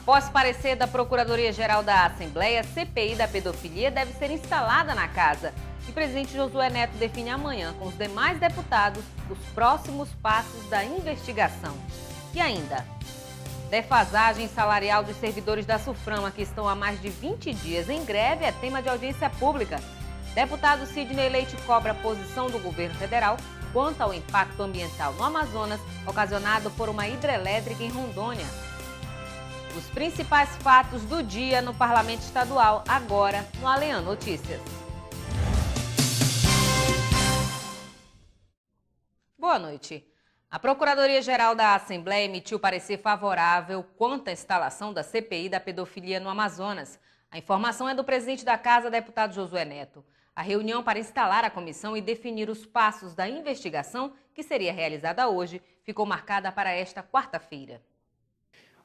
Após parecer da Procuradoria-Geral da Assembleia, a CPI da pedofilia deve ser instalada na casa. E o presidente Josué Neto define amanhã com os demais deputados os próximos passos da investigação. E ainda, defasagem salarial dos servidores da SUFRAMA, que estão há mais de 20 dias em greve, é tema de audiência pública. Deputado Sidney Leite cobra a posição do governo federal quanto ao impacto ambiental no Amazonas, ocasionado por uma hidrelétrica em Rondônia. Os principais fatos do dia no Parlamento Estadual, agora no Alean Notícias. Boa noite. A Procuradoria-Geral da Assembleia emitiu parecer favorável quanto à instalação da CPI da pedofilia no Amazonas. A informação é do presidente da Casa, deputado Josué Neto. A reunião para instalar a comissão e definir os passos da investigação, que seria realizada hoje, ficou marcada para esta quarta-feira.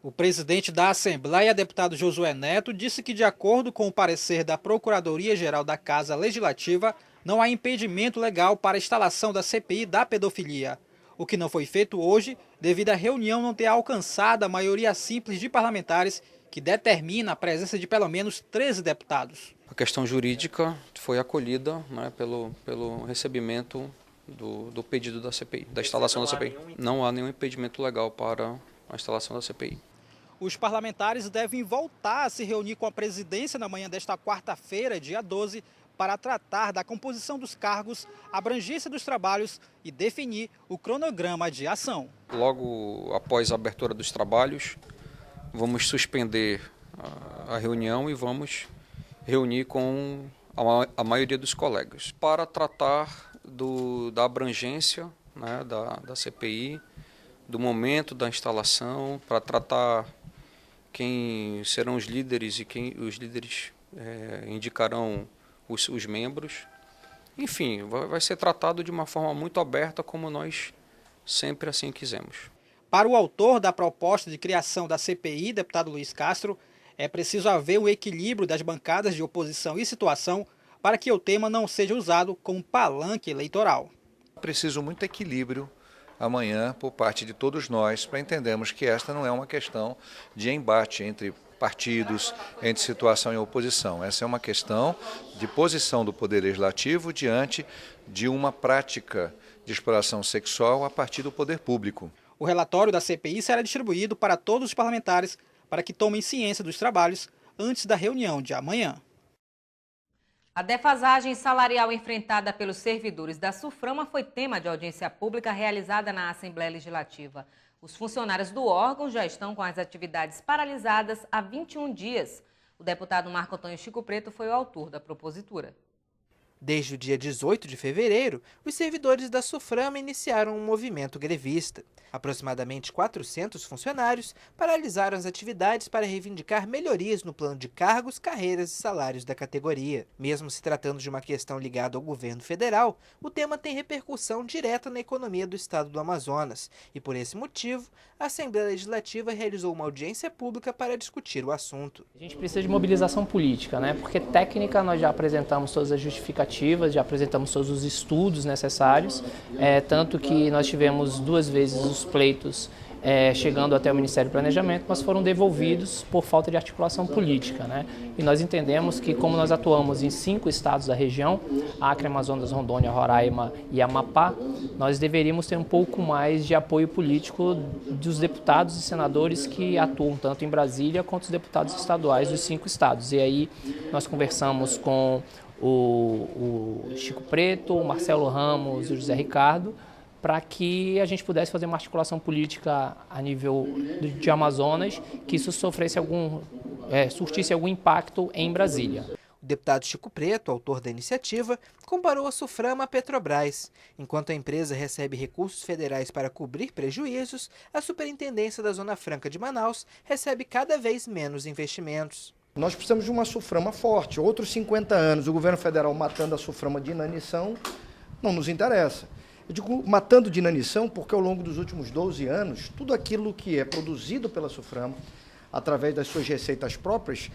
O presidente da Assembleia, deputado Josué Neto, disse que, de acordo com o parecer da Procuradoria-Geral da Casa Legislativa, não há impedimento legal para a instalação da CPI da pedofilia. O que não foi feito hoje, devido à reunião não ter alcançado a maioria simples de parlamentares, que determina a presença de pelo menos 13 deputados. A questão jurídica foi acolhida, né, pelo recebimento do pedido da CPI, da instalação da CPI. Não há nenhum impedimento legal para a instalação da CPI. Os parlamentares devem voltar a se reunir com a presidência na manhã desta quarta-feira, dia 12, para tratar da composição dos cargos, abrangência dos trabalhos e definir o cronograma de ação. Logo após a abertura dos trabalhos, vamos suspender a reunião e vamos reunir com a maioria dos colegas para tratar da abrangência, né, da CPI, do momento da instalação, para tratar quem serão os líderes e quem os líderes indicarão os membros. Enfim, vai ser tratado de uma forma muito aberta, como nós sempre assim quisemos. Para o autor da proposta de criação da CPI, deputado Luiz Castro, é preciso haver um equilíbrio das bancadas de oposição e situação para que o tema não seja usado como palanque eleitoral. É preciso muito equilíbrio amanhã por parte de todos nós para entendermos que esta não é uma questão de embate entre partidos, entre situação e oposição. Essa é uma questão de posição do Poder Legislativo diante de uma prática de exploração sexual a partir do poder público. O relatório da CPI será distribuído para todos os parlamentares para que tomem ciência dos trabalhos antes da reunião de amanhã. A defasagem salarial enfrentada pelos servidores da SUFRAMA foi tema de audiência pública realizada na Assembleia Legislativa. Os funcionários do órgão já estão com as atividades paralisadas há 21 dias. O deputado Marco Antônio Chico Preto foi o autor da propositura. Desde o dia 18 de fevereiro, os servidores da SUFRAMA iniciaram um movimento grevista. Aproximadamente 400 funcionários paralisaram as atividades para reivindicar melhorias no plano de cargos, carreiras e salários da categoria. Mesmo se tratando de uma questão ligada ao governo federal, o tema tem repercussão direta na economia do estado do Amazonas e, por esse motivo, a Assembleia Legislativa realizou uma audiência pública para discutir o assunto. A gente precisa de mobilização política, né? Porque técnica nós já apresentamos todas as justificativas, já apresentamos todos os estudos necessários, tanto que nós tivemos 2 vezes os pleitos chegando até o Ministério do Planejamento, mas foram devolvidos por falta de articulação política, né? E nós entendemos que, como nós atuamos em 5 estados da região, Acre, Amazonas, Rondônia, Roraima e Amapá, nós deveríamos ter um pouco mais de apoio político dos deputados e senadores que atuam tanto em Brasília quanto os deputados estaduais dos 5 estados. E aí nós conversamos com o Chico Preto, o Marcelo Ramos e o José Ricardo, para que a gente pudesse fazer uma articulação política a nível de Amazonas, que isso surtisse algum impacto em Brasília. O deputado Chico Preto, autor da iniciativa, comparou a SUFRAMA à Petrobras. Enquanto a empresa recebe recursos federais para cobrir prejuízos, a Superintendência da Zona Franca de Manaus recebe cada vez menos investimentos. Nós precisamos de uma SUFRAMA forte. Outros 50 anos, o governo federal matando a SUFRAMA de inanição, não nos interessa. Eu digo matando de inanição porque ao longo dos últimos 12 anos, tudo aquilo que é produzido pela SUFRAMA, através das suas receitas próprias,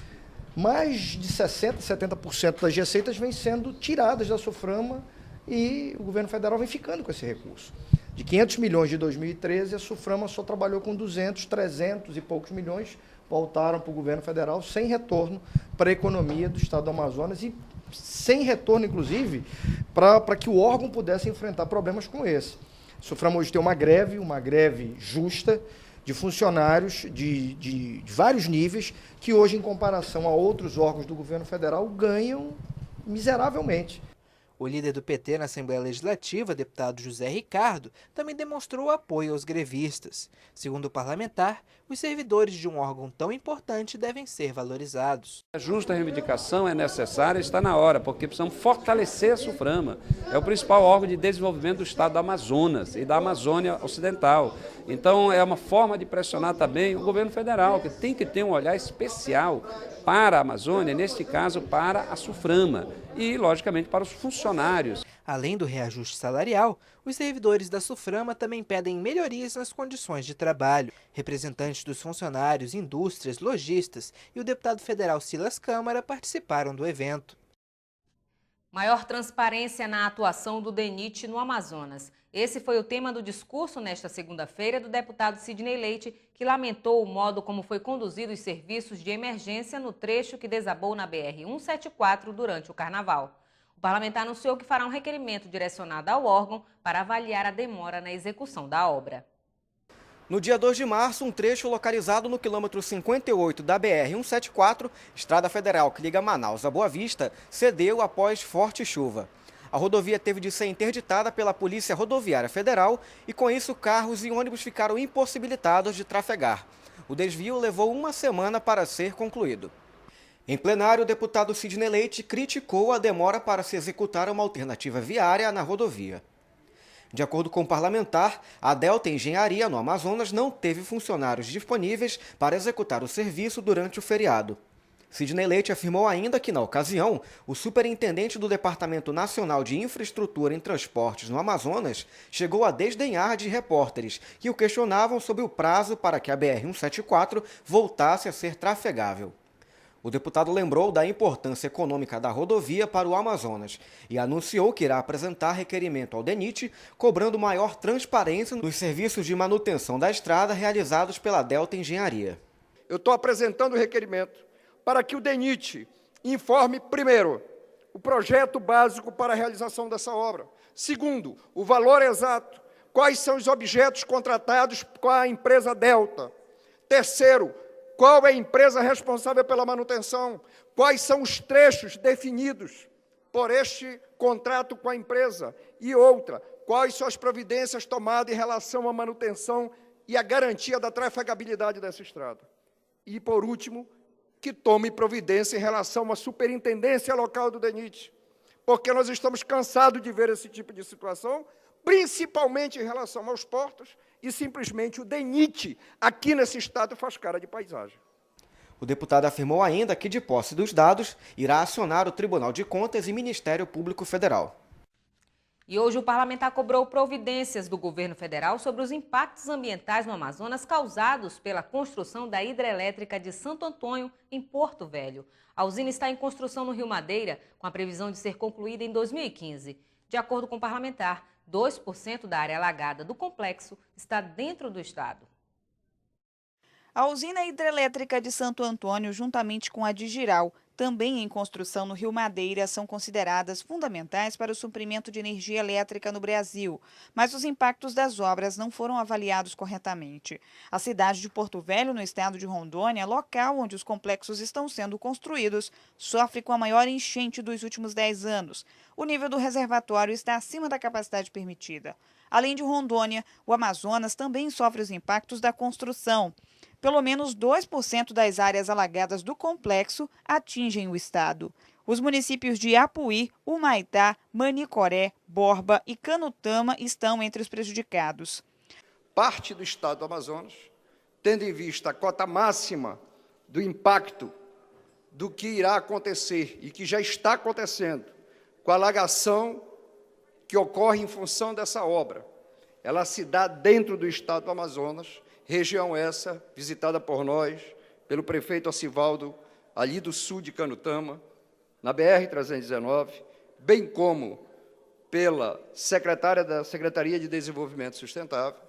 mais de 60%, 70% das receitas vêm sendo tiradas da SUFRAMA e o governo federal vem ficando com esse recurso. De 500 milhões de 2013, a SUFRAMA só trabalhou com 200, 300 e poucos milhões, voltaram para o governo federal sem retorno para a economia do estado do Amazonas e sem retorno, inclusive, para que o órgão pudesse enfrentar problemas como esse. A Suframa hoje tem uma greve justa, de funcionários de vários níveis, que hoje, em comparação a outros órgãos do governo federal, ganham miseravelmente. O líder do PT na Assembleia Legislativa, deputado José Ricardo, também demonstrou apoio aos grevistas. Segundo o parlamentar, os servidores de um órgão tão importante devem ser valorizados. A justa reivindicação é necessária, está na hora, porque precisamos fortalecer a Suframa. É o principal órgão de desenvolvimento do estado do Amazonas e da Amazônia Ocidental. Então, é uma forma de pressionar também o governo federal, que tem que ter um olhar especial para a Amazônia, neste caso para a Suframa e, logicamente, para os funcionários. Além do reajuste salarial, os servidores da Suframa também pedem melhorias nas condições de trabalho. Representantes dos funcionários, indústrias, lojistas e o deputado federal Silas Câmara participaram do evento. Maior transparência na atuação do DENIT no Amazonas. Esse foi o tema do discurso nesta segunda-feira do deputado Sidney Leite, que lamentou o modo como foi conduzido os serviços de emergência no trecho que desabou na BR-174 durante o Carnaval. O parlamentar anunciou que fará um requerimento direcionado ao órgão para avaliar a demora na execução da obra. No dia 2 de março, um trecho localizado no quilômetro 58 da BR-174, estrada federal que liga Manaus a Boa Vista, cedeu após forte chuva. A rodovia teve de ser interditada pela Polícia Rodoviária Federal e, com isso, carros e ônibus ficaram impossibilitados de trafegar. O desvio levou uma semana para ser concluído. Em plenário, o deputado Sidney Leite criticou a demora para se executar uma alternativa viária na rodovia. De acordo com o parlamentar, a Delta Engenharia, no Amazonas, não teve funcionários disponíveis para executar o serviço durante o feriado. Sidney Leite afirmou ainda que, na ocasião, o superintendente do Departamento Nacional de Infraestrutura em Transportes no Amazonas chegou a desdenhar de repórteres que o questionavam sobre o prazo para que a BR-174 voltasse a ser trafegável. O deputado lembrou da importância econômica da rodovia para o Amazonas e anunciou que irá apresentar requerimento ao DENIT, cobrando maior transparência nos serviços de manutenção da estrada realizados pela Delta Engenharia. Eu estou apresentando o requerimento para que o DENIT informe, primeiro, o projeto básico para a realização dessa obra. Segundo, o valor exato, quais são os objetos contratados com a empresa Delta. Terceiro, qual é a empresa responsável pela manutenção, quais são os trechos definidos por este contrato com a empresa. E outra, quais são as providências tomadas em relação à manutenção e à garantia da trafegabilidade dessa estrada. E, por último, que tome providência em relação à superintendência local do DENIT, porque nós estamos cansados de ver esse tipo de situação, principalmente em relação aos portos, e simplesmente o DENIT, aqui nesse estado, faz cara de paisagem. O deputado afirmou ainda que, de posse dos dados, irá acionar o Tribunal de Contas e Ministério Público Federal. E hoje o parlamentar cobrou providências do governo federal sobre os impactos ambientais no Amazonas causados pela construção da hidrelétrica de Santo Antônio, em Porto Velho. A usina está em construção no Rio Madeira, com a previsão de ser concluída em 2015. De acordo com o parlamentar, 2% da área alagada do complexo está dentro do estado. A usina hidrelétrica de Santo Antônio, juntamente com a de Jirau, também em construção no Rio Madeira, são consideradas fundamentais para o suprimento de energia elétrica no Brasil, mas os impactos das obras não foram avaliados corretamente. A cidade de Porto Velho, no estado de Rondônia, local onde os complexos estão sendo construídos, sofre com a maior enchente dos últimos 10 anos. O nível do reservatório está acima da capacidade permitida. Além de Rondônia, o Amazonas também sofre os impactos da construção. Pelo menos 2% das áreas alagadas do complexo atingem o estado. Os municípios de Apuí, Humaitá, Manicoré, Borba e Canutama estão entre os prejudicados. Parte do estado do Amazonas, tendo em vista a cota máxima do impacto do que irá acontecer e que já está acontecendo com a alagação que ocorre em função dessa obra, ela se dá dentro do estado do Amazonas, região essa visitada por nós, pelo prefeito Acivaldo, ali do sul de Canutama, na BR-319, bem como pela secretária da Secretaria de Desenvolvimento Sustentável,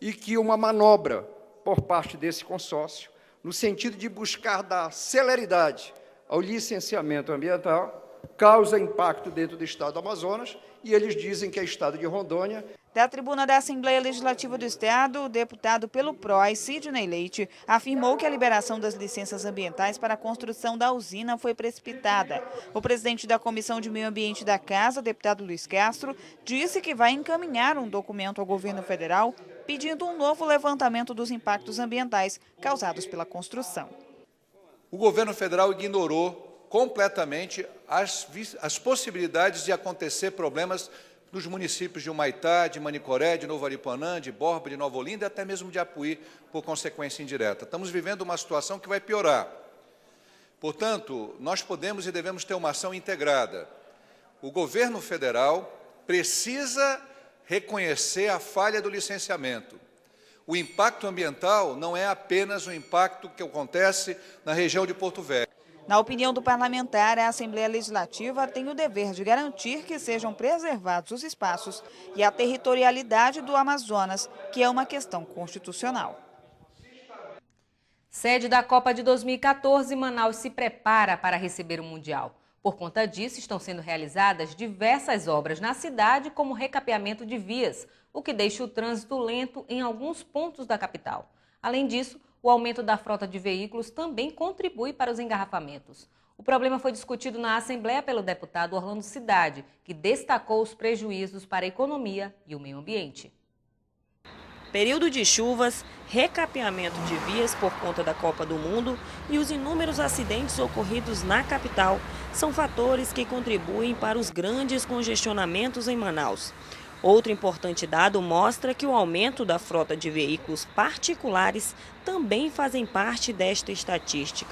e que uma manobra por parte desse consórcio no sentido de buscar dar celeridade ao licenciamento ambiental, causa impacto dentro do Estado do Amazonas, e eles dizem que é Estado de Rondônia. Da tribuna da Assembleia Legislativa do Estado, o deputado pelo PROS, Sidney Leite, afirmou que a liberação das licenças ambientais para a construção da usina foi precipitada. O presidente da Comissão de Meio Ambiente da Casa, deputado Luiz Castro, disse que vai encaminhar um documento ao governo federal pedindo um novo levantamento dos impactos ambientais causados pela construção. O governo federal ignorou completamente as possibilidades de acontecer problemas nos municípios de Humaitá, de Manicoré, de Novo Aripuanã, de Borba, de Nova Olinda e até mesmo de Apuí, por consequência indireta. Estamos vivendo uma situação que vai piorar. Portanto, nós podemos e devemos ter uma ação integrada. O governo federal precisa reconhecer a falha do licenciamento. O impacto ambiental não é apenas o impacto que acontece na região de Porto Velho. Na opinião do parlamentar, a Assembleia Legislativa tem o dever de garantir que sejam preservados os espaços e a territorialidade do Amazonas, que é uma questão constitucional. Sede da Copa de 2014, Manaus se prepara para receber o Mundial. Por conta disso, estão sendo realizadas diversas obras na cidade, como recapeamento de vias, o que deixa o trânsito lento em alguns pontos da capital. Além disso, o aumento da frota de veículos também contribui para os engarrafamentos. O problema foi discutido na Assembleia pelo deputado Orlando Cidade, que destacou os prejuízos para a economia e o meio ambiente. Período de chuvas, recapeamento de vias por conta da Copa do Mundo e os inúmeros acidentes ocorridos na capital são fatores que contribuem para os grandes congestionamentos em Manaus. Outro importante dado mostra que o aumento da frota de veículos particulares também fazem parte desta estatística.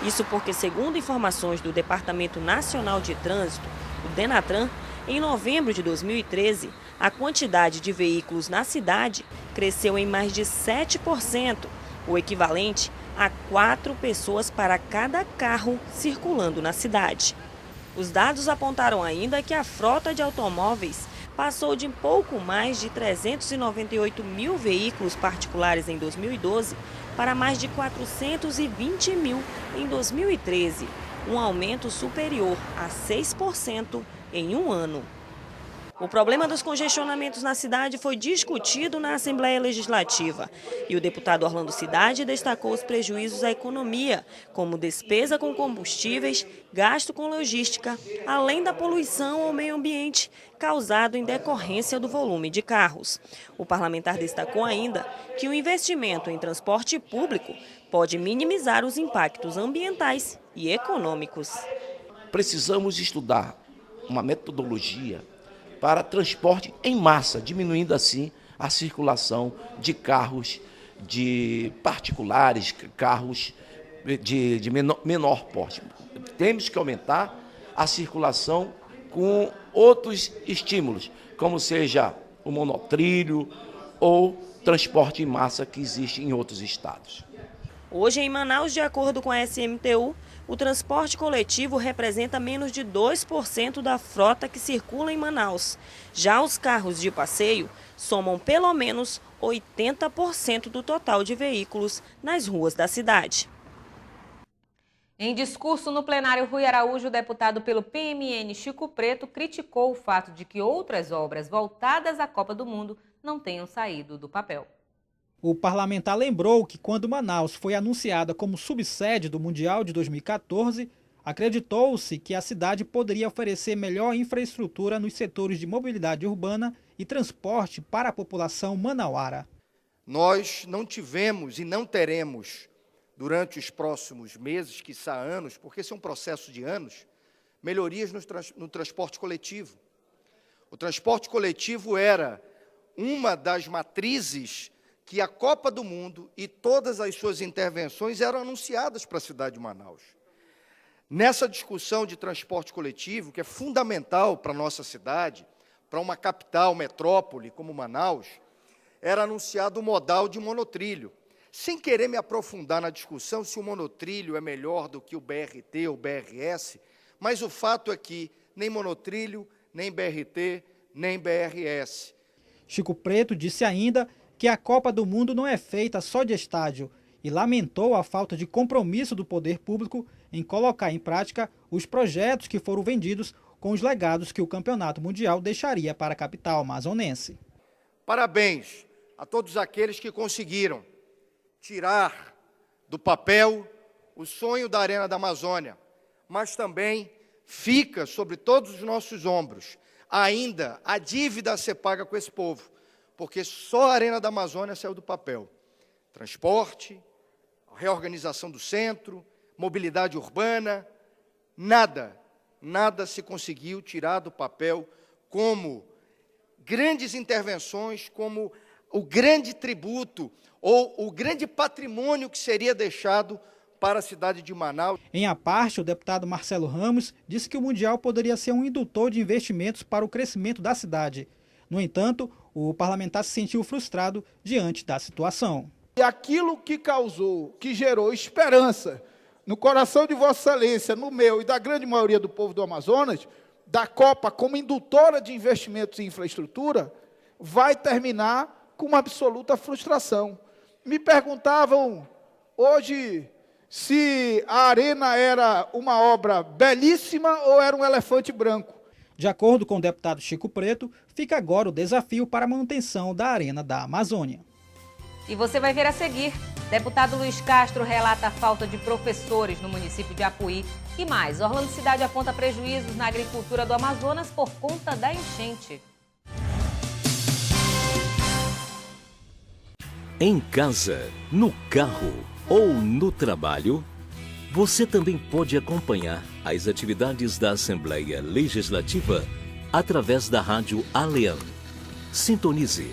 Isso porque, segundo informações do Departamento Nacional de Trânsito, o DENATRAN, em novembro de 2013, a quantidade de veículos na cidade cresceu em mais de 7%, o equivalente a 4 pessoas para cada carro circulando na cidade. Os dados apontaram ainda que a frota de automóveis passou de pouco mais de 398 mil veículos particulares em 2012 para mais de 420 mil em 2013, um aumento superior a 6% em um ano. O problema dos congestionamentos na cidade foi discutido na Assembleia Legislativa e o deputado Orlando Cidade destacou os prejuízos à economia, como despesa com combustíveis, gasto com logística, além da poluição ao meio ambiente causado em decorrência do volume de carros. O parlamentar destacou ainda que o investimento em transporte público pode minimizar os impactos ambientais e econômicos. Precisamos estudar uma metodologia para transporte em massa, diminuindo assim a circulação de carros de particulares, carros de menor porte. Temos que aumentar a circulação com outros estímulos, como seja o monotrilho ou transporte em massa que existe em outros estados. Hoje, em Manaus, de acordo com a SMTU, o transporte coletivo representa menos de 2% da frota que circula em Manaus. Já os carros de passeio somam pelo menos 80% do total de veículos nas ruas da cidade. Em discurso no plenário, Rui Araújo, deputado pelo PMN Chico Preto, criticou o fato de que outras obras voltadas à Copa do Mundo não tenham saído do papel. O parlamentar lembrou que quando Manaus foi anunciada como subsede do Mundial de 2014, acreditou-se que a cidade poderia oferecer melhor infraestrutura nos setores de mobilidade urbana e transporte para a população manauara. Nós não tivemos e não teremos, durante os próximos meses, quiçá anos, porque esse é um processo de anos, melhorias no transporte coletivo. O transporte coletivo era uma das matrizes que a Copa do Mundo e todas as suas intervenções eram anunciadas para a cidade de Manaus. Nessa discussão de transporte coletivo, que é fundamental para a nossa cidade, para uma capital, metrópole como Manaus, era anunciado o modal de monotrilho. Sem querer me aprofundar na discussão se o monotrilho é melhor do que o BRT ou BRS, mas o fato é que nem monotrilho, nem BRT, nem BRS. Chico Preto disse ainda que a Copa do Mundo não é feita só de estádio e lamentou a falta de compromisso do poder público em colocar em prática os projetos que foram vendidos com os legados que o Campeonato Mundial deixaria para a capital amazonense. Parabéns a todos aqueles que conseguiram tirar do papel o sonho da Arena da Amazônia, mas também fica sobre todos os nossos ombros ainda a dívida a ser paga com esse povo, porque só a Arena da Amazônia saiu do papel. Transporte, reorganização do centro, mobilidade urbana, nada se conseguiu tirar do papel como grandes intervenções, como o grande tributo ou o grande patrimônio que seria deixado para a cidade de Manaus. Em à parte, o deputado Marcelo Ramos disse que o Mundial poderia ser um indutor de investimentos para o crescimento da cidade. No entanto, o parlamentar se sentiu frustrado diante da situação. E aquilo que causou, que gerou esperança no coração de Vossa Excelência, no meu e da grande maioria do povo do Amazonas, da Copa como indutora de investimentos em infraestrutura, vai terminar com uma absoluta frustração. Me perguntavam hoje se a arena era uma obra belíssima ou era um elefante branco. De acordo com o deputado Chico Preto, fica agora o desafio para a manutenção da Arena da Amazônia. E você vai ver a seguir. Deputado Luiz Castro relata a falta de professores no município de Apuí. E mais, Orlando Cidade aponta prejuízos na agricultura do Amazonas por conta da enchente. Em casa, no carro ou no trabalho, você também pode acompanhar as atividades da Assembleia Legislativa através da Rádio Alean. Sintonize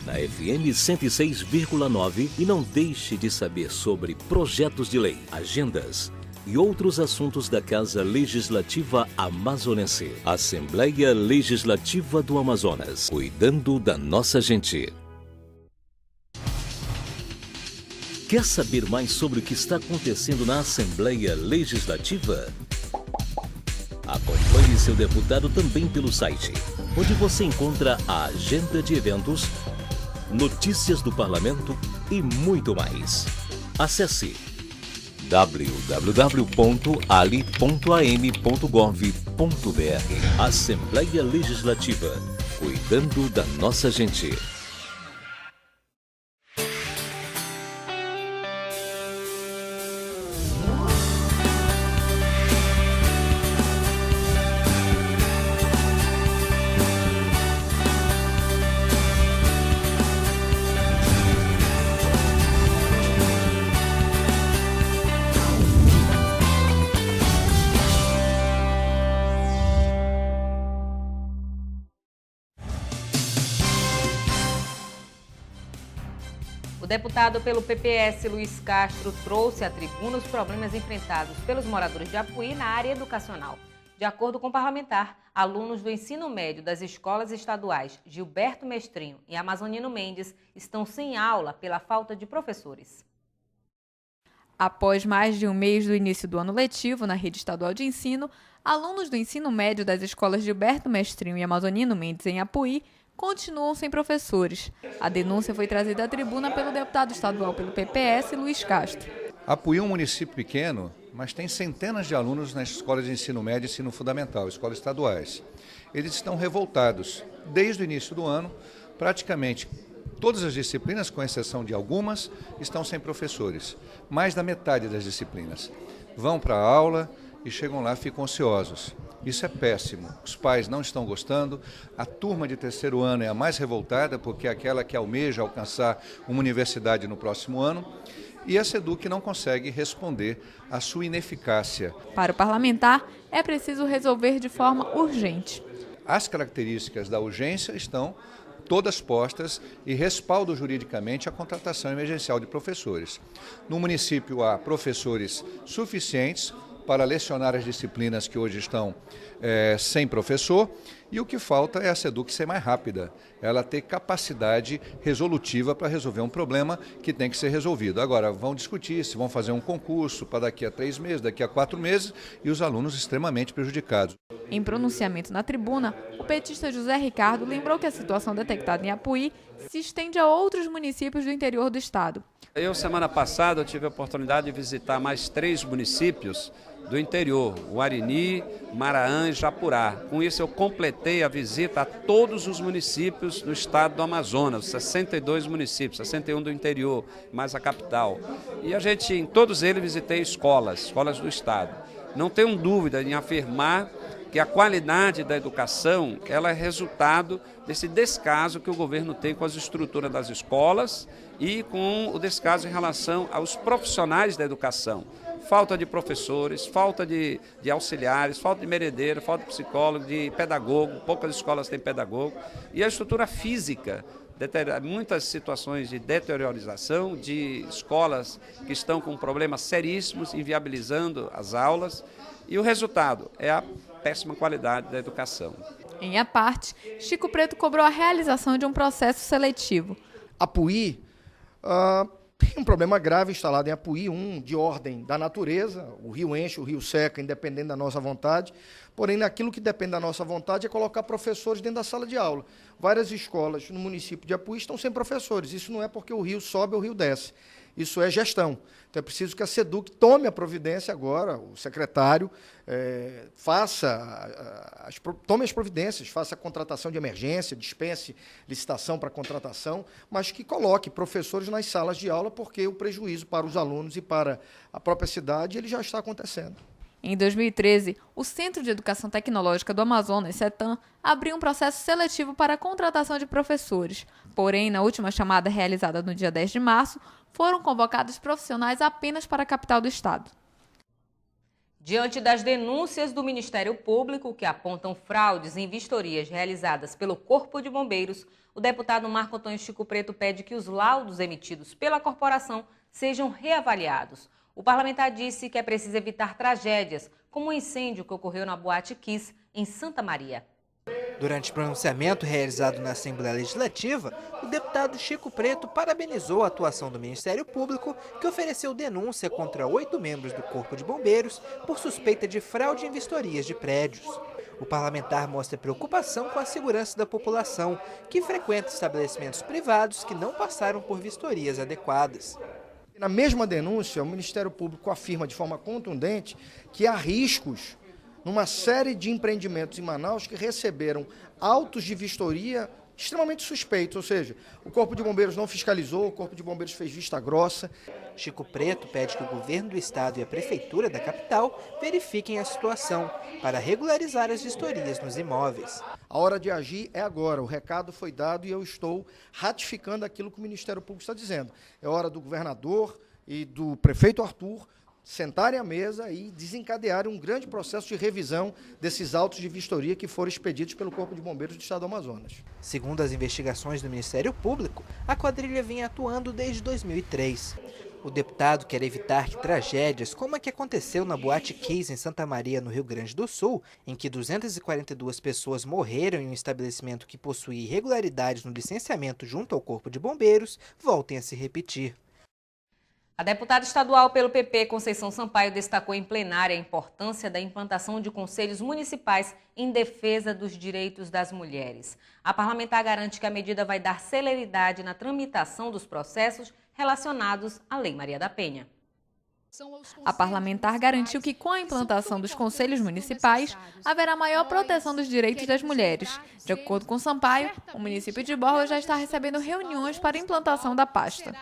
na FM 106,9 e não deixe de saber sobre projetos de lei, agendas e outros assuntos da Casa Legislativa Amazonense. Assembleia Legislativa do Amazonas, cuidando da nossa gente. Quer saber mais sobre o que está acontecendo na Assembleia Legislativa? Acompanhe seu deputado também pelo site, onde você encontra a agenda de eventos, notícias do parlamento e muito mais. Acesse www.ali.am.gov.br. Assembleia Legislativa, cuidando da nossa gente. O deputado pelo PPS, Luiz Castro, trouxe à tribuna os problemas enfrentados pelos moradores de Apuí na área educacional. De acordo com o parlamentar, alunos do ensino médio das escolas estaduais Gilberto Mestrinho e Amazonino Mendes estão sem aula pela falta de professores. Após mais de um mês do início do ano letivo na rede estadual de ensino, alunos do ensino médio das escolas Gilberto Mestrinho e Amazonino Mendes em Apuí continuam sem professores. A denúncia foi trazida à tribuna pelo deputado estadual pelo PPS, Luiz Castro. Apuí é um município pequeno, mas tem centenas de alunos nas escolas de ensino médio e ensino fundamental, escolas estaduais. Eles estão revoltados. Desde o início do ano, praticamente todas as disciplinas, com exceção de algumas, estão sem professores. Mais da metade das disciplinas vão para a aula e chegam lá e ficam ociosos. Isso é péssimo. Os pais não estão gostando. A turma de terceiro ano é a mais revoltada, porque é aquela que almeja alcançar uma universidade no próximo ano. E a SEDUC não consegue responder à sua ineficácia. Para o parlamentar, é preciso resolver de forma urgente. As características da urgência estão todas postas e respaldam juridicamente a contratação emergencial de professores. No município há professores suficientes para lecionar as disciplinas que hoje estão sem professor E o que falta é a SEDUC ser mais rápida, ela ter capacidade resolutiva para resolver um problema que tem que ser resolvido. Agora, vão discutir se vão fazer um concurso para daqui a 3 meses, daqui a 4 meses, e os alunos extremamente prejudicados. Em pronunciamento na tribuna, o petista José Ricardo lembrou que a situação detectada em Apuí se estende a outros municípios do interior do estado. Semana passada, eu tive a oportunidade de visitar mais 3 municípios do interior, Guarini, Maraã e Japurá. Com isso, eu completei a visita a todos os municípios do estado do Amazonas, 62 municípios, 61 do interior, mais a capital. E em todos eles, visitei escolas do estado. Não tenho dúvida em afirmar que a qualidade da educação ela é resultado desse descaso que o governo tem com as estruturas das escolas e com o descaso em relação aos profissionais da educação. Falta de professores, falta de auxiliares, falta de merendeiro, falta de psicólogo, de pedagogo, poucas escolas têm pedagogo. E a estrutura física, muitas situações de deteriorização, de escolas que estão com problemas seríssimos, inviabilizando as aulas. E o resultado é a péssima qualidade da educação. Em à parte, Chico Preto cobrou a realização de um processo seletivo. Apuí tem um problema grave instalado em Apuí, de ordem da natureza, o rio enche, o rio seca, independente da nossa vontade, porém, aquilo que depende da nossa vontade é colocar professores dentro da sala de aula. Várias escolas no município de Apuí estão sem professores, isso não é porque o rio sobe ou o rio desce, isso é gestão. Então é preciso que a SEDUC tome a providência agora, o secretário tome as providências, faça a contratação de emergência, dispense licitação para contratação, mas que coloque professores nas salas de aula, porque o prejuízo para os alunos e para a própria cidade ele já está acontecendo. Em 2013, o Centro de Educação Tecnológica do Amazonas, CETAM, abriu um processo seletivo para a contratação de professores. Porém, na última chamada realizada no dia 10 de março, foram convocados profissionais apenas para a capital do estado. Diante das denúncias do Ministério Público que apontam fraudes em vistorias realizadas pelo Corpo de Bombeiros, o deputado Marco Antônio Chico Preto pede que os laudos emitidos pela corporação sejam reavaliados. O parlamentar disse que é preciso evitar tragédias, como o incêndio que ocorreu na Boate Kiss, em Santa Maria. Durante o pronunciamento realizado na Assembleia Legislativa, o deputado Chico Preto parabenizou a atuação do Ministério Público, que ofereceu denúncia contra 8 membros do Corpo de Bombeiros por suspeita de fraude em vistorias de prédios. O parlamentar mostra preocupação com a segurança da população, que frequenta estabelecimentos privados que não passaram por vistorias adequadas. Na mesma denúncia, o Ministério Público afirma de forma contundente que há riscos numa série de empreendimentos em Manaus que receberam autos de vistoria extremamente suspeitos, ou seja, o Corpo de Bombeiros não fiscalizou, o Corpo de Bombeiros fez vista grossa. Chico Preto pede que o governo do estado e a prefeitura da capital verifiquem a situação para regularizar as vistorias nos imóveis. A hora de agir é agora, o recado foi dado e eu estou ratificando aquilo que o Ministério Público está dizendo. É hora do governador e do prefeito Arthur sentarem à mesa e desencadearem um grande processo de revisão desses autos de vistoria que foram expedidos pelo Corpo de Bombeiros do Estado do Amazonas. Segundo as investigações do Ministério Público, a quadrilha vinha atuando desde 2003. O deputado quer evitar que tragédias como a que aconteceu na Boate Kiss, em Santa Maria, no Rio Grande do Sul, em que 242 pessoas morreram em um estabelecimento que possuía irregularidades no licenciamento junto ao Corpo de Bombeiros, voltem a se repetir. A deputada estadual pelo PP, Conceição Sampaio, destacou em plenária a importância da implantação de conselhos municipais em defesa dos direitos das mulheres. A parlamentar garante que a medida vai dar celeridade na tramitação dos processos relacionados à Lei Maria da Penha. A parlamentar garantiu que, com a implantação dos conselhos municipais, haverá maior proteção dos direitos das mulheres. De acordo com Sampaio, o município de Borba já está recebendo reuniões para a implantação da pasta.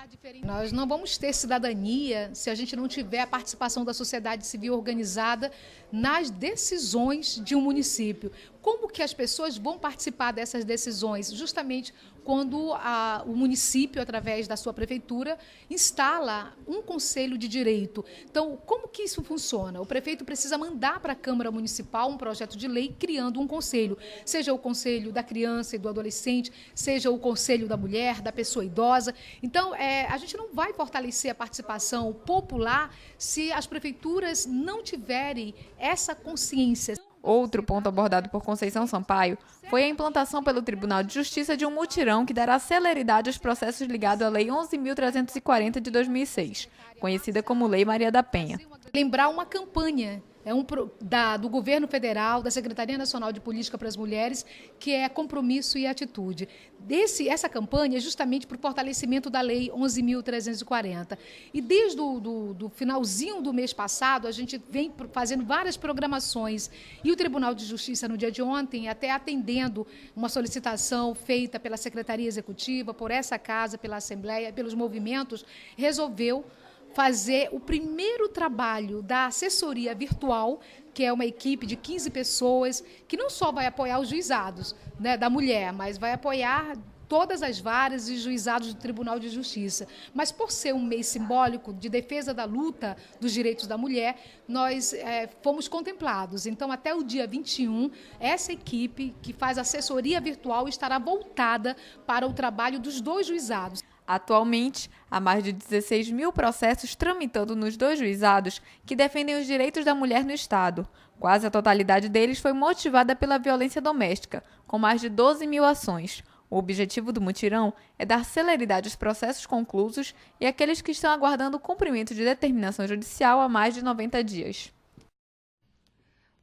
Nós não vamos ter cidadania se a gente não tiver a participação da sociedade civil organizada nas decisões de um município. Como que as pessoas vão participar dessas decisões? Justamente quando o município, através da sua prefeitura, instala um conselho de direito. Então, como que isso funciona? O prefeito precisa mandar para a Câmara Municipal um projeto de lei criando um conselho, seja o conselho da criança e do adolescente, seja o conselho da mulher, da pessoa idosa. Então, a gente não vai fortalecer a participação popular se as prefeituras não tiverem essa consciência. Outro ponto abordado por Conceição Sampaio foi a implantação pelo Tribunal de Justiça de um mutirão que dará celeridade aos processos ligados à Lei 11.340 de 2006, conhecida como Lei Maria da Penha. Lembrar uma campanha do governo federal, da Secretaria Nacional de Política para as Mulheres, que é Compromisso e Atitude. Essa campanha é justamente para o fortalecimento da Lei 11.340. E desde o finalzinho do mês passado, a gente vem fazendo várias programações. E o Tribunal de Justiça, no dia de ontem, até atendendo uma solicitação feita pela Secretaria Executiva, por essa casa, pela Assembleia, pelos movimentos, resolveu fazer o primeiro trabalho da assessoria virtual, que é uma equipe de 15 pessoas, que não só vai apoiar os juizados, né, da mulher, mas vai apoiar todas as varas e juizados do Tribunal de Justiça. Mas por ser um mês simbólico de defesa da luta dos direitos da mulher, nós fomos contemplados. Então, até o dia 21, essa equipe que faz assessoria virtual estará voltada para o trabalho dos 2 juizados. Atualmente, há mais de 16 mil processos tramitando nos 2 juizados que defendem os direitos da mulher no Estado. Quase a totalidade deles foi motivada pela violência doméstica, com mais de 12 mil ações. O objetivo do mutirão é dar celeridade aos processos conclusos e àqueles que estão aguardando o cumprimento de determinação judicial há mais de 90 dias.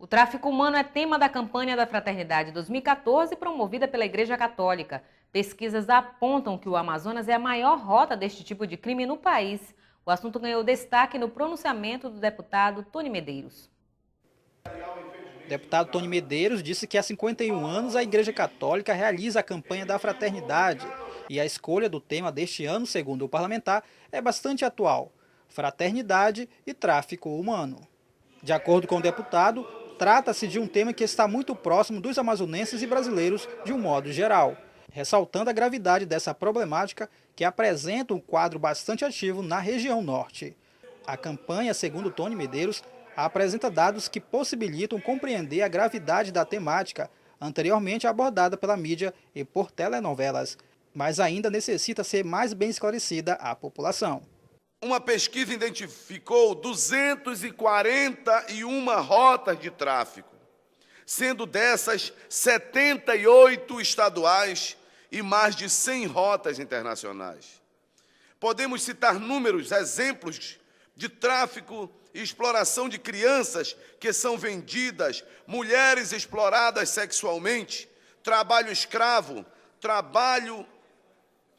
O tráfico humano é tema da campanha da Fraternidade 2014, promovida pela Igreja Católica. Pesquisas apontam que o Amazonas é a maior rota deste tipo de crime no país. O assunto ganhou destaque no pronunciamento do deputado Tony Medeiros. O deputado Tony Medeiros disse que há 51 anos a Igreja Católica realiza a campanha da Fraternidade e a escolha do tema deste ano, segundo o parlamentar, é bastante atual: fraternidade e tráfico humano. De acordo com o deputado, trata-se de um tema que está muito próximo dos amazonenses e brasileiros de um modo geral, ressaltando a gravidade dessa problemática que apresenta um quadro bastante ativo na região norte. A campanha, segundo Tony Medeiros, apresenta dados que possibilitam compreender a gravidade da temática anteriormente abordada pela mídia e por telenovelas, mas ainda necessita ser mais bem esclarecida à população. Uma pesquisa identificou 241 rotas de tráfico, sendo dessas 78 estaduais e mais de 100 rotas internacionais. Podemos citar números, exemplos de tráfico e exploração de crianças que são vendidas, mulheres exploradas sexualmente, trabalho escravo,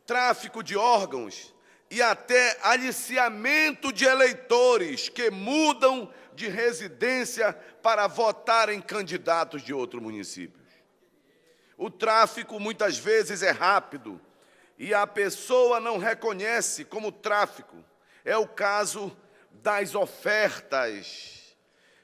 tráfico de órgãos e até aliciamento de eleitores que mudam de residência para votar em candidatos de outros municípios. O tráfico muitas vezes é rápido e a pessoa não reconhece como tráfico. É o caso das ofertas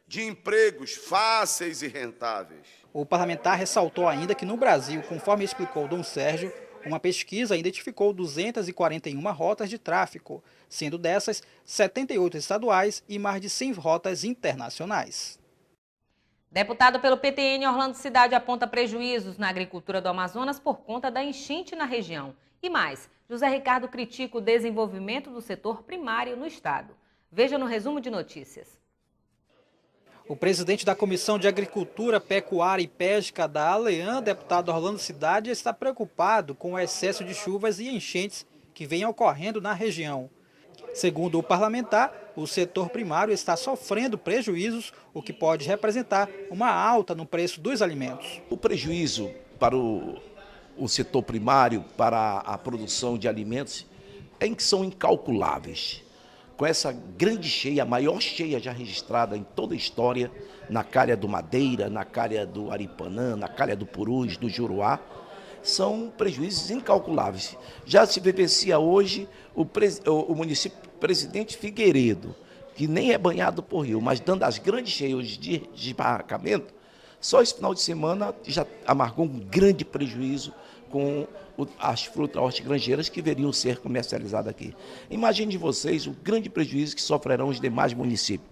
de empregos fáceis e rentáveis. O parlamentar ressaltou ainda que no Brasil, conforme explicou Dom Sérgio, uma pesquisa identificou 241 rotas de tráfico, sendo dessas 78 estaduais e mais de 100 rotas internacionais. Deputado pelo PTN, Orlando Cidade aponta prejuízos na agricultura do Amazonas por conta da enchente na região. E mais, José Ricardo critica o desenvolvimento do setor primário no estado. Veja no resumo de notícias. O presidente da Comissão de Agricultura, Pecuária e Pesca da ALEAN, deputado Orlando Cidade, está preocupado com o excesso de chuvas e enchentes que vem ocorrendo na região. Segundo o parlamentar, o setor primário está sofrendo prejuízos, o que pode representar uma alta no preço dos alimentos. O prejuízo para o setor primário, para a produção de alimentos, são incalculáveis. Com essa grande cheia, a maior cheia já registrada em toda a história, na calha do Madeira, na calha do Aripanã, na calha do Purus, do Juruá, são prejuízos incalculáveis. Já se vivencia hoje o município Presidente Figueiredo, que nem é banhado por rio, mas dando as grandes cheias de esbarracamento, só esse final de semana já amargou um grande prejuízo com as frutas hortigranjeiras que deveriam ser comercializadas aqui. Imagine vocês o grande prejuízo que sofrerão os demais municípios.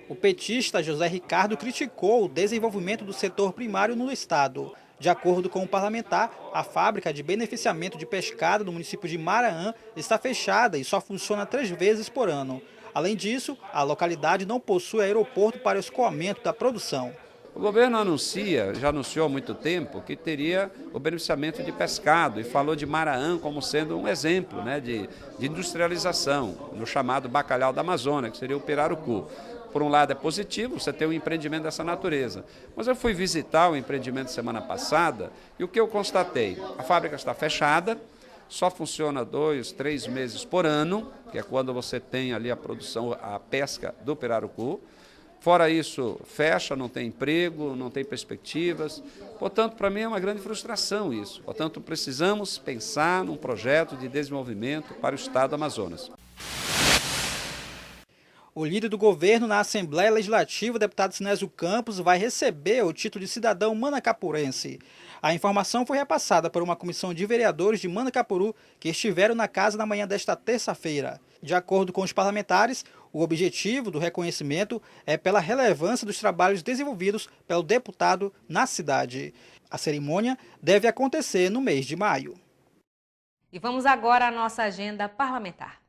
O petista José Ricardo criticou o desenvolvimento do setor primário no estado. De acordo com o parlamentar, a fábrica de beneficiamento de pescado no município de Maraã está fechada e só funciona 3 vezes por ano. Além disso, a localidade não possui aeroporto para o escoamento da produção. O governo já anunciou há muito tempo, que teria o beneficiamento de pescado e falou de Maraã como sendo um exemplo, né, de industrialização, no chamado bacalhau da Amazônia, que seria o pirarucu. Por um lado é positivo você ter um empreendimento dessa natureza, mas eu fui visitar o empreendimento semana passada e o que eu constatei? A fábrica está fechada, só funciona 2, 3 meses por ano, que é quando você tem ali a produção, a pesca do pirarucu. Fora isso, fecha, não tem emprego, não tem perspectivas. Portanto, para mim é uma grande frustração isso. Portanto, precisamos pensar num projeto de desenvolvimento para o estado do Amazonas. O líder do governo na Assembleia Legislativa, o deputado Sinésio Campos, vai receber o título de cidadão manacapurense. A informação foi repassada por uma comissão de vereadores de Manacapuru que estiveram na casa na manhã desta terça-feira. De acordo com os parlamentares, o objetivo do reconhecimento é pela relevância dos trabalhos desenvolvidos pelo deputado na cidade. A cerimônia deve acontecer no mês de maio. E vamos agora à nossa agenda parlamentar.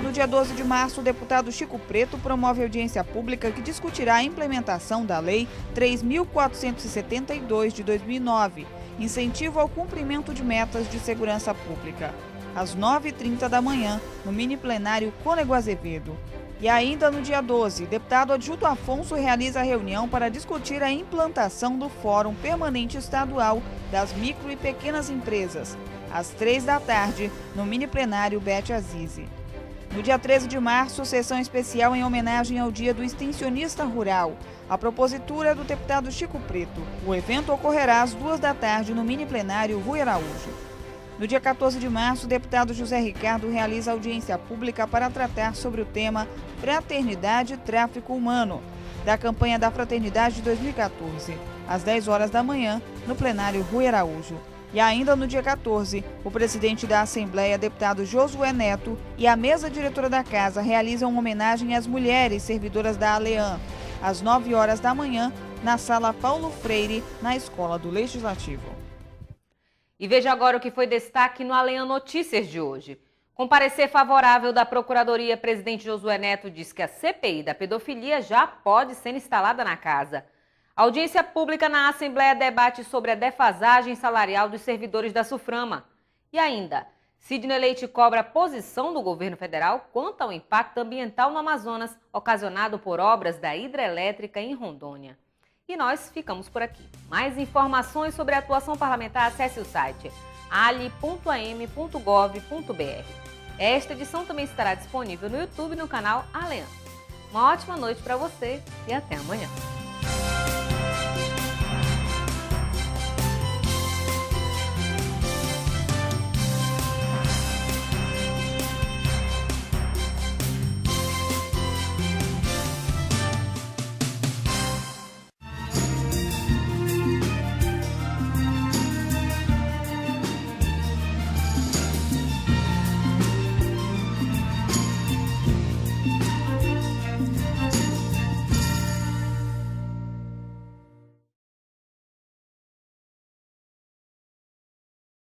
No dia 12 de março, o deputado Chico Preto promove audiência pública que discutirá a implementação da Lei 3.472 de 2009, incentivo ao cumprimento de metas de segurança pública, às 9h30 da manhã, no mini plenário Cônego Azevedo. E ainda no dia 12, deputado Adjunto Afonso realiza a reunião para discutir a implantação do Fórum Permanente Estadual das Micro e Pequenas Empresas, às 3 da tarde, no mini plenário Bete Azizi. No dia 13 de março, sessão especial em homenagem ao Dia do Extensionista Rural, a propositura do deputado Chico Preto. O evento ocorrerá às 2 da tarde no mini plenário Rui Araújo. No dia 14 de março, o deputado José Ricardo realiza audiência pública para tratar sobre o tema Fraternidade e Tráfico Humano, da campanha da Fraternidade de 2014, às 10 horas da manhã, no plenário Rui Araújo. E ainda no dia 14, o presidente da Assembleia, deputado Josué Neto, e a mesa diretora da Casa realizam uma homenagem às mulheres servidoras da ALEAN, às 9 horas da manhã, na Sala Paulo Freire, na Escola do Legislativo. E veja agora o que foi destaque no ALEAN Notícias de hoje. Com parecer favorável da Procuradoria, presidente Josué Neto diz que a CPI da pedofilia já pode ser instalada na casa. A audiência pública na Assembleia debate sobre a defasagem salarial dos servidores da SUFRAMA. E ainda, Sidney Leite cobra a posição do governo federal quanto ao impacto ambiental no Amazonas ocasionado por obras da hidrelétrica em Rondônia. E nós ficamos por aqui. Mais informações sobre a atuação parlamentar, acesse o site ali.am.gov.br. Esta edição também estará disponível no YouTube e no canal ALEAN. Uma ótima noite para você e até amanhã.